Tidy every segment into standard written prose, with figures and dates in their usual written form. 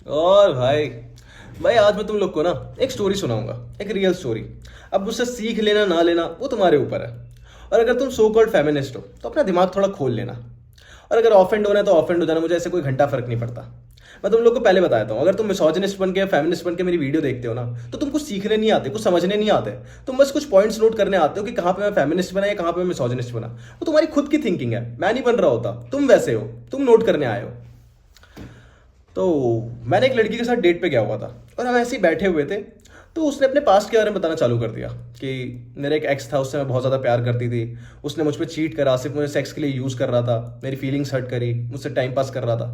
और भाई भाई आज मैं तुम लोग को ना एक स्टोरी सुनाऊंगा, एक रियल स्टोरी। अब उससे सीख लेना ना लेना वो तुम्हारे ऊपर है। और अगर तुम सो कॉल्ड फेमिनिस्ट हो तो अपना दिमाग थोड़ा खोल लेना। और अगर ऑफेंड होना है तो ऑफेंड हो जाना, मुझे ऐसे कोई घंटा फर्क नहीं पड़ता। मैं तुम लोग को पहले बताता हूँ, अगर तुम मिसोजिनिस्ट बन के फेमिनिस्ट बन के मेरी वीडियो देखते हो ना, तो तुम कुछ सीखने नहीं आते, कुछ समझने नहीं आते। तुम बस कुछ पॉइंट्स नोट करने आते हो कि कहाँ पे मैं फेमिनिस्ट बना या कहाँ पे मैं मिसोजिनिस्ट बना। वो तुम्हारी खुद की थिंकिंग है, मैं नहीं बन रहा होता, तुम वैसे हो, तुम नोट करने आए हो। तो मैंने एक लड़की के साथ डेट पे गया हुआ था और हम ऐसे ही बैठे हुए थे। तो उसने अपने पास्ट के बारे में बताना चालू कर दिया कि मेरा एक एक्स था, उससे मैं बहुत ज़्यादा प्यार करती थी। उसने मुझ पर चीट करा, सिर्फ मुझे सेक्स के लिए यूज़ कर रहा था, मेरी फीलिंग्स हर्ट करी, मुझसे टाइम पास कर रहा था।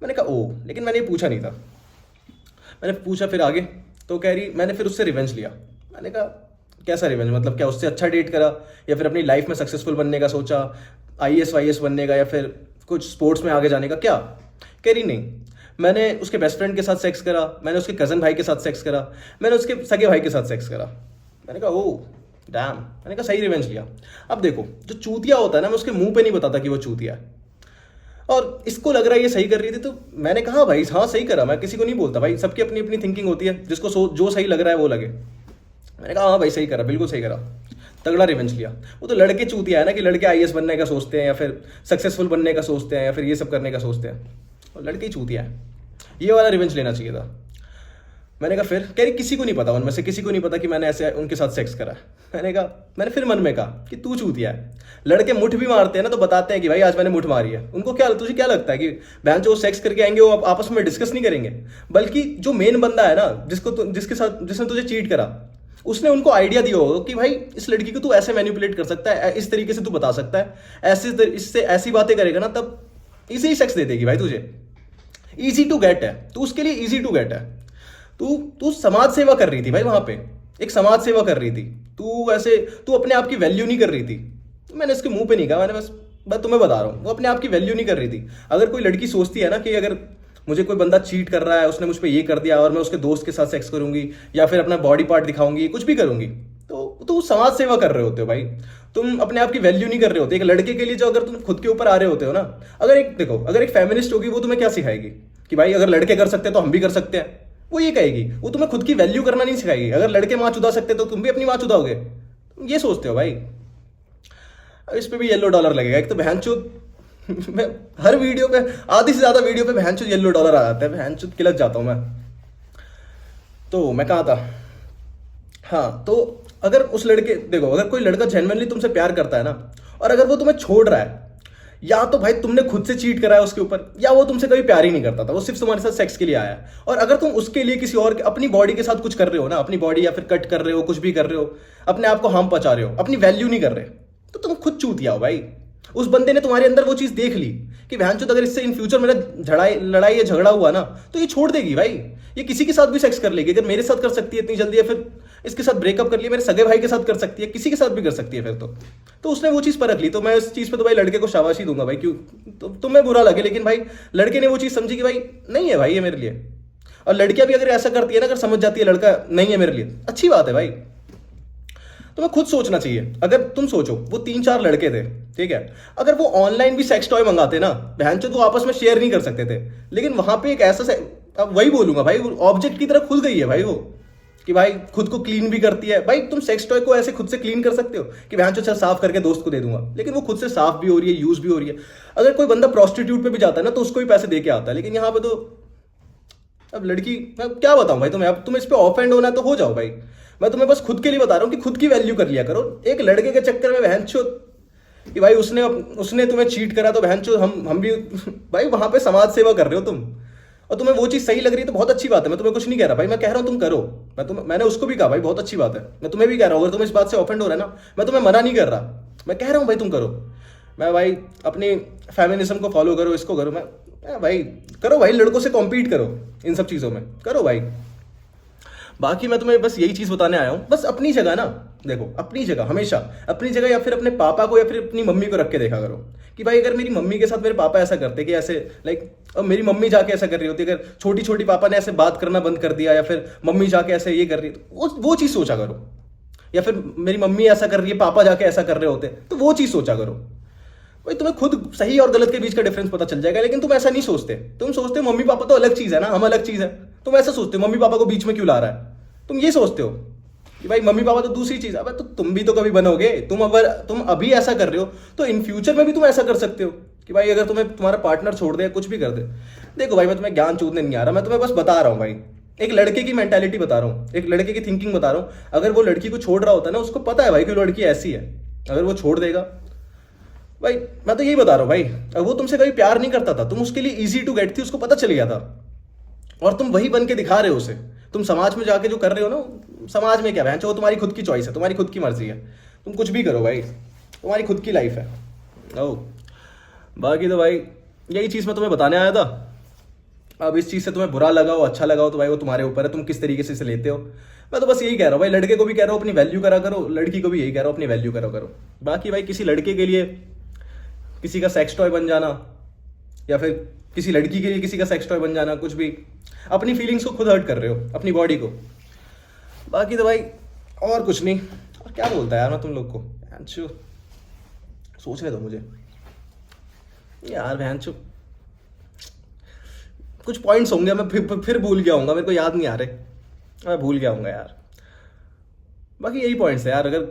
मैंने कहा ओ, लेकिन मैंने ये पूछा नहीं था। मैंने पूछा फिर आगे, तो कह रही मैंने फिर उससे रिवेंज लिया। मैंने कहा कैसा रिवेंज, मतलब क्या उससे अच्छा डेट करा या फिर अपनी लाइफ में सक्सेसफुल बनने का सोचा, आईएएस वाईएएस बनने का या फिर कुछ स्पोर्ट्स में आगे जाने का क्या। कह रही नहीं, मैंने उसके बेस्ट फ्रेंड के साथ सेक्स करा, मैंने उसके कज़न भाई के साथ सेक्स करा, मैंने उसके सगे भाई के साथ सेक्स करा। मैंने कहा ओ डैम, मैंने कहा सही रिवेंज लिया। अब देखो, जो चूतिया होता है ना, मैं उसके मुंह पे नहीं बताता कि वो चूतिया है। और इसको लग रहा है ये सही कर रही थी, तो मैंने कहा भाई हाँ सही करा, मैं किसी को नहीं बोलता भाई, सबकी अपनी अपनी थिंकिंग होती है, जिसको जो सही लग रहा है वो लगे। मैंने कहा हाँ भाई सही करा, बिल्कुल सही करा, तगड़ा रिवेंज लिया। वो तो लड़के चूतिया है ना कि लड़के आईएएस बनने का सोचते हैं या फिर सक्सेसफुल बनने का सोचते हैं या फिर ये सब करने का सोचते हैं, और लड़के ही चूतिया है। ये वाला रिवेंज लेना चाहिए था। मैंने कहा फिर, कह रही किसी को नहीं पता, उनमें से किसी को नहीं पता कि मैंने ऐसे उनके साथ सेक्स करा है। मैंने कहा, मैंने फिर मन में कहा कि तू चूतिया है। लड़के मुठ भी मारते हैं ना तो बताते हैं कि भाई आज मैंने मुठ मारी है। उनको क्या, तुझे क्या लगता है कि बहन जो सेक्स करके आएंगे वो आपस में डिस्कस नहीं करेंगे? बल्कि जो मेन बंदा है ना, जिसके साथ जिसने तुझे चीट करा, उसने उनको आइडिया दिया होगा कि भाई इस लड़की को तू ऐसे मैनिपुलेट कर सकता है, इस तरीके से तू बता सकता है, इससे ऐसी बातें करेगा ना तब इसे ही सेक्स दे देगी भाई तुझे। इजी टू गेट है, तू उसके लिए इजी टू गेट है। तू तू समाज सेवा कर रही थी भाई, वहां पे एक समाज सेवा कर रही थी। तू अपने आप की वैल्यू नहीं कर रही थी। मैंने इसके मुंह पे नहीं कहा, मैंने बस मैं तुम्हें बता रहा हूँ, वो अपने आप की वैल्यू नहीं कर रही थी। अगर कोई लड़की सोचती है ना कि अगर मुझे कोई बंदा चीट कर रहा है, उसने मुझ पर ये कर दिया और मैं उसके दोस्त के साथ सेक्स करूंगी या फिर अपना बॉडी पार्ट दिखाऊंगी, कुछ भी करूंगी, तो समाज सेवा कर रहे होते हो भाई। तुम अपने आप की वैल्यू नहीं कर रहे होते। एक लड़के के लिए जो, अगर तुम खुद के ऊपर आ रहे होते हो ना, अगर एक देखो, अगर एक फेमिनिस्ट होगी वो तुम्हें क्या सिखाएगी कि भाई अगर लड़के कर सकते हैं तो हम भी कर सकते हैं। वो ये कहेगी, वो तुम्हें खुद की वैल्यू करना नहीं सिखाएगी। अगर लड़के माँ चुदा सकते तो तुम भी अपनी माँ चुदाओगे, तुम ये सोचते हो भाई। अब इस पे भी येलो डॉलर लगेगा, एक तो बहनचोद मैं हर वीडियो पे, आधी से ज्यादा वीडियो पे बहनचोद येलो डॉलर आ जाता है, बहनचोद किलक जाता हूं मैं। तो मैं कहा था, हाँ तो अगर उस लड़के, देखो अगर कोई लड़का जेन्युइनली तुमसे प्यार करता है ना, और अगर वो तुम्हें छोड़ रहा है, या तो भाई तुमने खुद से चीट करा है उसके ऊपर, या वो तुमसे कभी प्यार ही नहीं करता था, वो सिर्फ तुम्हारे साथ सेक्स के लिए आया है। और अगर तुम उसके लिए किसी और अपनी बॉडी के साथ कुछ कर रहे हो ना, अपनी बॉडी या फिर कट कर रहे हो, कुछ भी कर रहे हो, अपने आप को हार्म पहुंचा रहे हो, अपनी वैल्यू नहीं कर रहे, तो तुम खुद चूतिया हो भाई। उस बंदे ने तुम्हारे अंदर वो चीज देख ली कि बहनचोद अगर इससे इन फ्यूचर मेरा लड़ाई या झगड़ा हुआ ना तो ये छोड़ देगी भाई, ये किसी के साथ भी सेक्स कर लेगी। अगर मेरे साथ कर सकती है इतनी जल्दी, या फिर इसके साथ ब्रेकअप कर लिया, मेरे सगे भाई के साथ कर सकती है, किसी के साथ भी कर सकती है फिर तो उसने वो चीज परख ली। तो मैं इस चीज पे तो भाई लड़के को शाबाशी दूंगा भाई, क्यों तो तुम्हें बुरा लगे, लेकिन भाई लड़के ने वो चीज समझी कि भाई नहीं है भाई ये मेरे लिए। और लड़कियां भी अगर ऐसा करती है ना, अगर समझ जाती है लड़का नहीं है मेरे लिए, अच्छी बात है भाई। तुम्हें खुद सोचना चाहिए। अगर तुम सोचो, वो 3-4 लड़के थे, ठीक है, अगर वो ऑनलाइन भी सेक्स टॉय मंगाते ना, बहनचोद वो आपस में शेयर नहीं कर सकते थे, लेकिन वहां पे एक ऐसा, अब वही बोलूंगा भाई, ऑब्जेक्ट की तरह खुल गई है भाई वो, कि भाई खुद को क्लीन भी करती है। भाई तुम सेक्स टॉय को ऐसे खुद से क्लीन कर सकते हो कि बहनचोद चल साफ करके दोस्त को दे दूंगा, लेकिन वो खुद से साफ भी हो रही है, यूज भी हो रही है। अगर कोई बंदा प्रोस्टिट्यूट पे भी जाता है ना तो उसको भी पैसे दे के आता है, लेकिन यहाँ पे तो अब लड़की, मैं क्या बताऊं भाई तुम्हें, अब तुम इस पे ऑफेंड होना है तो हो जाओ भाई। मैं तुम्हें बस खुद के लिए बता रहा हूँ कि खुद की वैल्यू कर लिया करो। एक लड़के के चक्कर में बहनचोद कि भाई उसने उसने तुम्हें चीट करा तो बहनचोद हम भी भाई वहां पे समाज सेवा कर रहे हो तुम, और तुम्हें वो चीज सही लग रही है तो बहुत अच्छी बात है। मैं तुम्हें कुछ नहीं कह रहा भाई, मैं कह रहा हूँ तुम करो। मैंने उसको भी कहा भाई बहुत अच्छी बात है, मैं तुम्हें भी कह रहा हूँ, अगर तुम इस बात से ऑफेंड हो रहा है ना, मैं तुम्हें मना नहीं कर रहा, मैं कह रहा हूँ भाई तुम करो। मैं भाई अपनी फेमिनिज्म को फॉलो करो, इसको करो, मैं भाई करो भाई, लड़कों से कॉम्पीट करो इन सब चीज़ों में, करो भाई। बाकी मैं तुम्हें बस यही चीज़ बताने आया हूँ, बस अपनी जगह ना, देखो अपनी जगह हमेशा, अपनी जगह या फिर अपने पापा को या फिर अपनी मम्मी को रख के देखा करो कि भाई अगर मेरी मम्मी के साथ मेरे पापा ऐसा करते कि ऐसे लाइक, और मेरी मम्मी जाके ऐसा कर रही होती, अगर छोटी छोटी पापा ने ऐसे बात करना बंद कर दिया, या फिर मम्मी जाके ऐसे ये कर रही, तो वो चीज़ सोचा करो। या फिर मेरी मम्मी ऐसा कर रही है, पापा जाके ऐसा कर रहे होते, तो वो चीज़ सोचा करो। भाई तुम्हें खुद सही और गलत के बीच का डिफरेंस पता चल जाएगा, लेकिन तुम ऐसा नहीं सोचते। तुम सोचते हो मम्मी पापा तो अलग चीज़ है ना, हम अलग चीज़ है। तुम ऐसा सोचते हो मम्मी पापा को बीच में क्यों ला रहा है। तुम ये सोचते हो कि भाई मम्मी पापा तो दूसरी चीज़ है। अबे तो तुम भी तो कभी बनोगे। तुम अभी ऐसा कर रहे हो तो इन फ्यूचर में भी तुम ऐसा कर सकते हो कि भाई अगर तुम्हें तुम्हारा पार्टनर छोड़ दे, कुछ भी कर दे। देखो भाई मैं तुम्हें ज्ञान चूदने नहीं आ रहा, मैं तुम्हें बस बता रहा हूँ भाई, एक लड़के की मेंटालिटी बता रहा हूँ, एक लड़के की थिंकिंग बता रहा हूँ। अगर वो लड़की को छोड़ रहा होता है ना, उसको पता है भाई कि लड़की ऐसी है, अगर वो छोड़ देगा भाई, मैं तो यही बता रहा हूँ भाई। अगर वो तुमसे कभी प्यार नहीं करता था, तुम उसके लिए इजी टू गेट थी, उसको पता चल गया था, और तुम वही बन के दिखा रहे हो उसे। तुम समाज में जाके जो कर रहे हो ना, समाज में क्या बहन, वो तुम्हारी खुद की चॉइस है, तुम्हारी खुद की मर्जी है, तुम कुछ भी करो भाई, तुम्हारी खुद की लाइफ है। ओ बाकी तो भाई यही चीज़ मैं तुम्हें बताने आया था। अब इस चीज़ से तुम्हें बुरा लगा हो अच्छा लगा हो तो भाई वो तुम्हारे ऊपर है, तुम किस तरीके से इसे लेते हो। मैं तो बस यही कह रहा हूँ भाई, लड़के को भी कह रहा हूँ अपनी वैल्यू करा करो, लड़की को भी यही कह रहा हूँ अपनी वैल्यू करा करो। बाकी भाई किसी लड़के के लिए किसी का सेक्स टॉय बन जाना, या फिर किसी लड़की के लिए किसी का सेक्स टॉय बन जाना, कुछ भी, अपनी फीलिंग्स को खुद हर्ट कर रहे हो, अपनी बॉडी को। बाकी तो भाई और कुछ नहीं। और क्या बोलता है यार मैं तुम लोग को, भैंचो सोचने दो मुझे यार, भैंचो कुछ पॉइंट्स होंगे, मैं फिर भूल गया हूँगा, मेरे को याद नहीं आ रहे, मैं भूल गया हूँगा यार। बाकी यही पॉइंट्स है यार। अगर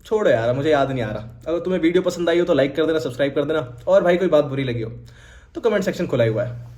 छोड़ो यार, मुझे याद नहीं आ रहा। अगर तुम्हें वीडियो पसंद आई हो तो लाइक कर देना, सब्सक्राइब कर देना, और भाई कोई बात बुरी लगी हो तो कमेंट सेक्शन खुला ही हुआ है।